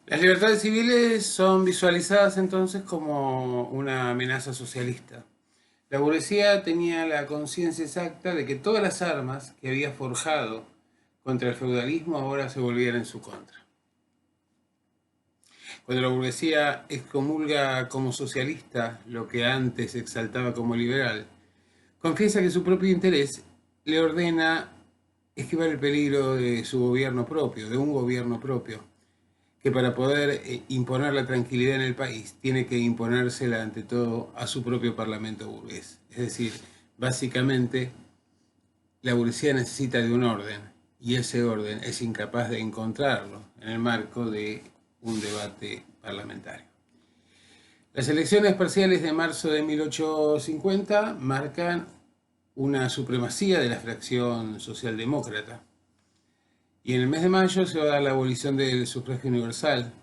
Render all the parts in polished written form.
Las libertades civiles son visualizadas entonces como una amenaza socialista. La burguesía tenía la conciencia exacta de que todas las armas que había forjado contra el feudalismo ahora se volvían en su contra. Cuando la burguesía excomulga como socialista lo que antes exaltaba como liberal, confiesa que su propio interés le ordena esquivar el peligro de su gobierno propio, de un gobierno propio, que para poder imponer la tranquilidad en el país tiene que imponérsela ante todo a su propio parlamento burgués. Es decir, básicamente la burguesía necesita de un orden y ese orden es incapaz de encontrarlo en el marco de un debate parlamentario. Las elecciones parciales de marzo de 1850 marcan una supremacía de la fracción socialdemócrata. Y en el mes de mayo se va a dar la abolición del sufragio universal.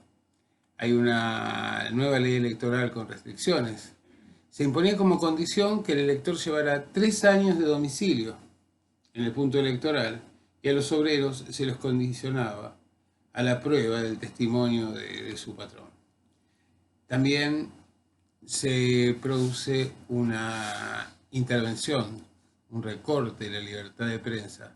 Hay una nueva ley electoral con restricciones. Se imponía como condición que el elector llevara 3 años de domicilio en el punto electoral y a los obreros se los condicionaba a la prueba del testimonio de su patrón. También se produce una intervención, un recorte de la libertad de prensa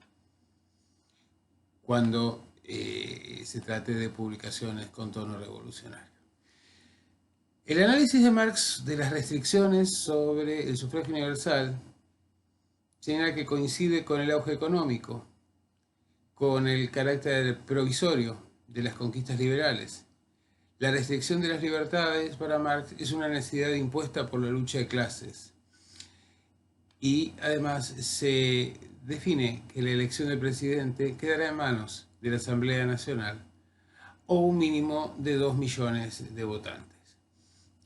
cuando se trate de publicaciones con tono revolucionario. El análisis de Marx de las restricciones sobre el sufragio universal señala que coincide con el auge económico, con el carácter provisorio de las conquistas liberales. La restricción de las libertades para Marx es una necesidad impuesta por la lucha de clases y además se define que la elección del presidente quedará en manos de la Asamblea Nacional o un mínimo de 2 millones de votantes.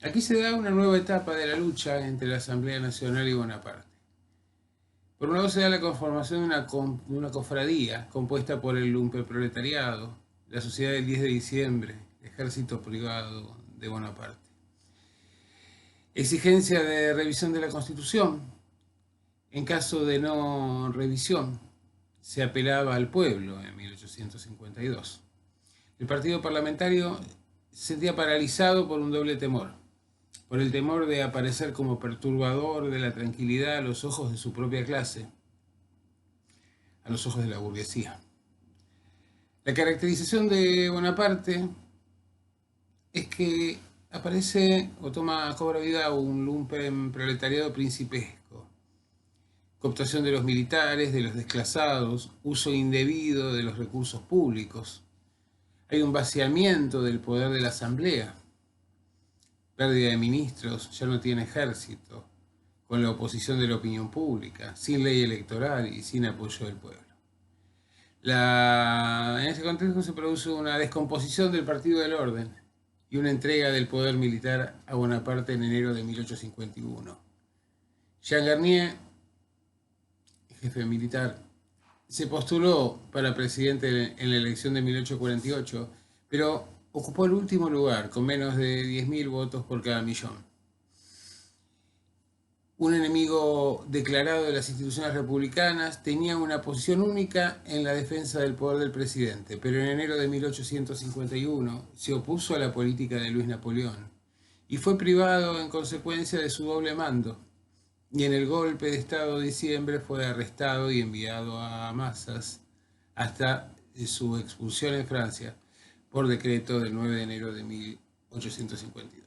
Aquí se da una nueva etapa de la lucha entre la Asamblea Nacional y Bonaparte. Por un lado se da la conformación de una cofradía compuesta por el lumpenproletariado, la Sociedad del 10 de diciembre, el ejército privado de Bonaparte. Exigencia de revisión de la Constitución. En caso de no revisión, se apelaba al pueblo en 1852. El partido parlamentario se sentía paralizado por un doble temor. Por el temor de aparecer como perturbador de la tranquilidad a los ojos de su propia clase, a los ojos de la burguesía. La caracterización de Bonaparte es que aparece o cobra vida un lumpen proletariado principesco, cooptación de los militares, de los desclasados, uso indebido de los recursos públicos. Hay un vaciamiento del poder de la asamblea, pérdida de ministros, ya no tiene ejército, con la oposición de la opinión pública, sin ley electoral y sin apoyo del pueblo. En ese contexto se produce una descomposición del Partido del Orden y una entrega del poder militar a Bonaparte en enero de 1851. Jean Garnier, jefe militar, se postuló para presidente en la elección de 1848, pero ocupó el último lugar con menos de 10.000 votos por cada millón. Un enemigo declarado de las instituciones republicanas, tenía una posición única en la defensa del poder del presidente, pero en enero de 1851 se opuso a la política de Luis Napoleón y fue privado en consecuencia de su doble mando. Y en el golpe de Estado de diciembre fue arrestado y enviado a masas hasta su expulsión en Francia por decreto del 9 de enero de 1852.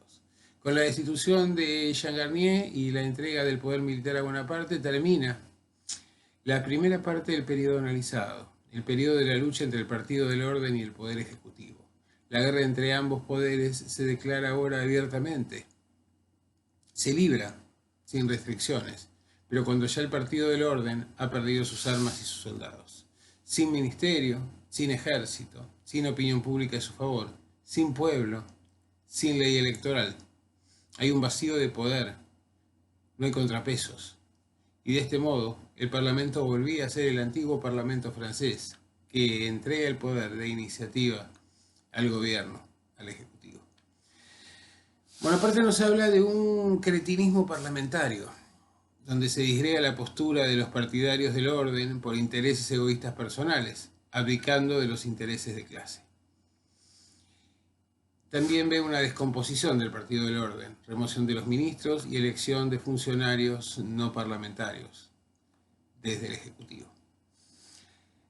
Con la destitución de Jean Garnier y la entrega del poder militar a Bonaparte termina la primera parte del periodo analizado, el periodo de la lucha entre el Partido del Orden y el Poder Ejecutivo. La guerra entre ambos poderes se declara ahora abiertamente. Se libra sin restricciones, pero cuando ya el Partido del Orden ha perdido sus armas y sus soldados. Sin ministerio, sin ejército, sin opinión pública a su favor, sin pueblo, sin ley electoral. Hay un vacío de poder, no hay contrapesos. Y de este modo, el Parlamento volvía a ser el antiguo Parlamento francés, que entrega el poder de iniciativa al gobierno, al Ejecutivo. Bonaparte nos habla de un cretinismo parlamentario, donde se disgrega la postura de los partidarios del orden por intereses egoístas personales, abdicando de los intereses de clase. también ve una descomposición del Partido del Orden, remoción de los ministros y elección de funcionarios no parlamentarios desde el Ejecutivo.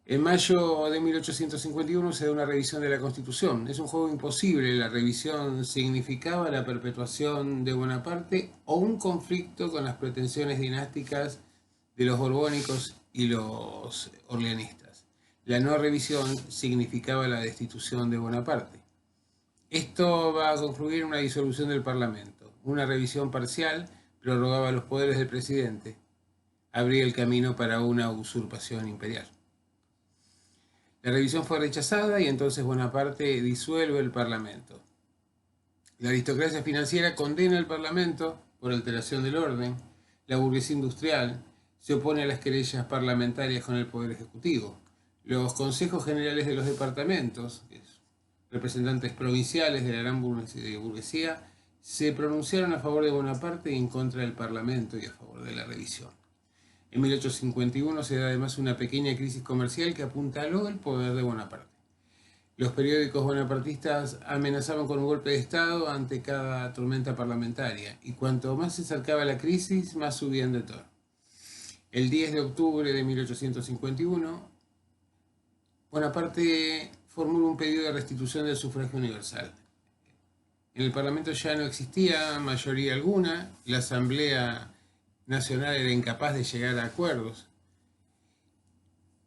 En mayo de 1851 se da una revisión de la Constitución. Es un juego imposible. La revisión significaba la perpetuación de Bonaparte o un conflicto con las pretensiones dinásticas de los borbónicos y los orleanistas. La no revisión significaba la destitución de Bonaparte. Esto va a concluir en una disolución del Parlamento. Una revisión parcial prorrogaba los poderes del presidente. Abría el camino para una usurpación imperial. La revisión fue rechazada y entonces Bonaparte disuelve el Parlamento. La aristocracia financiera condena al Parlamento por alteración del orden. La burguesía industrial se opone a las querellas parlamentarias con el Poder Ejecutivo. Los consejos generales de los departamentos, representantes provinciales de la gran burguesía, se pronunciaron a favor de Bonaparte y en contra del Parlamento y a favor de la revisión. En 1851 se da además una pequeña crisis comercial que apuntaló el poder de Bonaparte. Los periódicos bonapartistas amenazaban con un golpe de Estado ante cada tormenta parlamentaria, y cuanto más se acercaba la crisis, más subían de tono. El 10 de octubre de 1851, Bonaparte formuló un pedido de restitución del sufragio universal. En el Parlamento ya no existía mayoría alguna, la Asamblea Nacional era incapaz de llegar a acuerdos.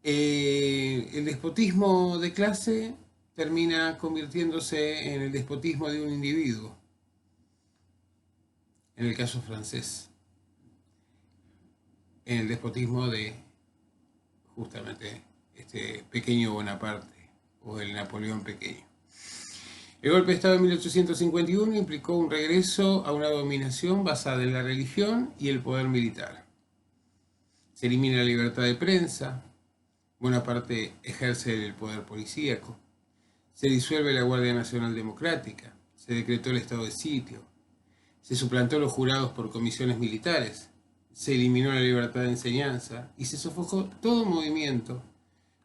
El despotismo de clase termina convirtiéndose en el despotismo de un individuo, en el caso francés, en el despotismo de justamente este pequeño Bonaparte o el Napoleón pequeño. El golpe de Estado de 1851 implicó un regreso a una dominación basada en la religión y el poder militar. Se elimina la libertad de prensa, Bonaparte ejerce el poder policíaco, se disuelve la Guardia Nacional Democrática, se decretó el estado de sitio, se suplantó los jurados por comisiones militares, se eliminó la libertad de enseñanza y se sofocó todo movimiento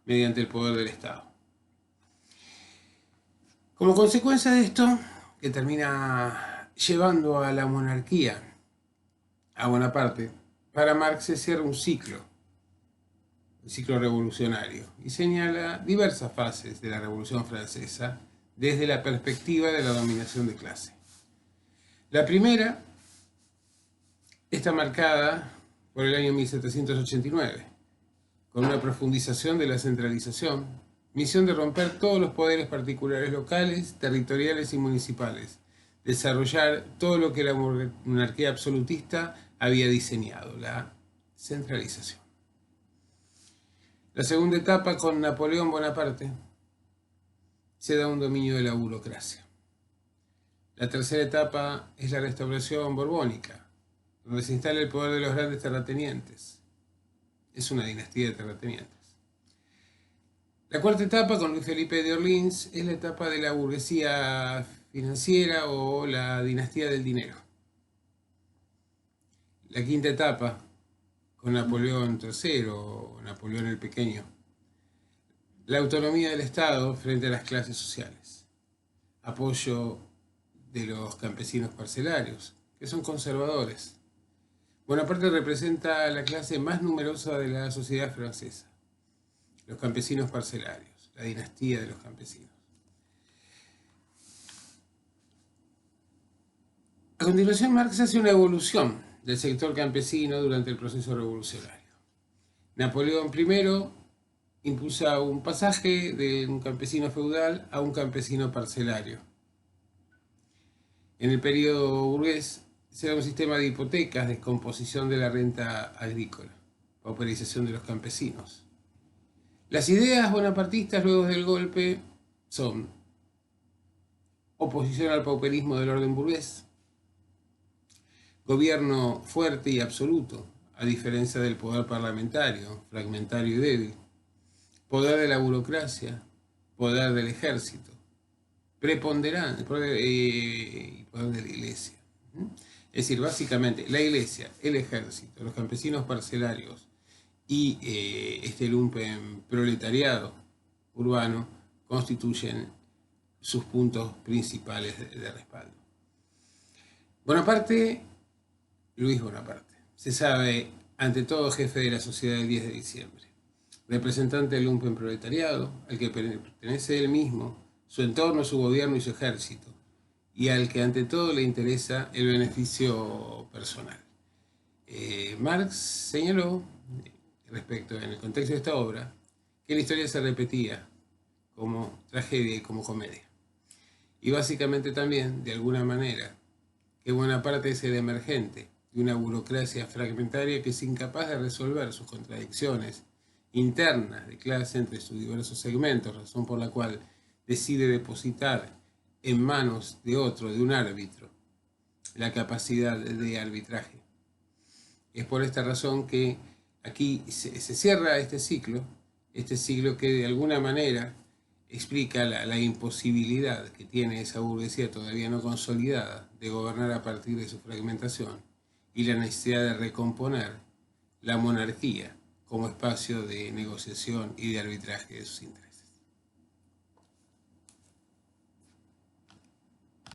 mediante el poder del Estado. Como consecuencia de esto, que termina llevando a la monarquía a Bonaparte, para Marx se cierra un ciclo revolucionario, y señala diversas fases de la Revolución Francesa desde la perspectiva de la dominación de clase. La primera está marcada por el año 1789, con una profundización de la centralización, misión de romper todos los poderes particulares locales, territoriales y municipales, desarrollar todo lo que la monarquía absolutista había diseñado, la centralización. La segunda etapa, con Napoleón Bonaparte, se da un dominio de la burocracia. La tercera etapa es la restauración borbónica, donde se instala el poder de los grandes terratenientes. Es una dinastía de terratenientes. La cuarta etapa, con Luis Felipe de Orleans, es la etapa de la burguesía financiera o la dinastía del dinero. La quinta etapa, con Napoleón III o Napoleón el Pequeño, la autonomía del Estado frente a las clases sociales, apoyo de los campesinos parcelarios, que son conservadores. Bonaparte representa a la clase más numerosa de la sociedad francesa, los campesinos parcelarios, la dinastía de los campesinos. A continuación, Marx hace una evolución del sector campesino durante el proceso revolucionario. Napoleón I impulsa un pasaje de un campesino feudal a un campesino parcelario. En el periodo burgués se da un sistema de hipotecas, descomposición de la renta agrícola, pauperización de los campesinos. Las ideas bonapartistas luego del golpe son oposición al pauperismo del orden burgués, gobierno fuerte y absoluto, a diferencia del poder parlamentario, fragmentario y débil, poder de la burocracia, poder del ejército, preponderante, poder de la iglesia. Es decir, básicamente la iglesia, el ejército, los campesinos parcelarios y este lumpen proletariado urbano constituyen sus puntos principales de respaldo. Bonaparte, Luis Bonaparte, se sabe ante todo jefe de la Sociedad del 10 de diciembre, representante del lumpenproletariado, al que pertenece él mismo, su entorno, su gobierno y su ejército, y al que ante todo le interesa el beneficio personal. Marx señaló, respecto en el contexto de esta obra, que la historia se repetía como tragedia y como comedia. Y básicamente también, de alguna manera, que buena parte es el emergente de una burocracia fragmentaria que es incapaz de resolver sus contradicciones internas de clase entre sus diversos segmentos, razón por la cual decide depositar en manos de otro, de un árbitro, la capacidad de arbitraje. Es por esta razón que aquí se cierra este ciclo que de alguna manera explica la imposibilidad que tiene esa burguesía todavía no consolidada de gobernar a partir de su fragmentación y la necesidad de recomponer la monarquía como espacio de negociación y de arbitraje de sus intereses.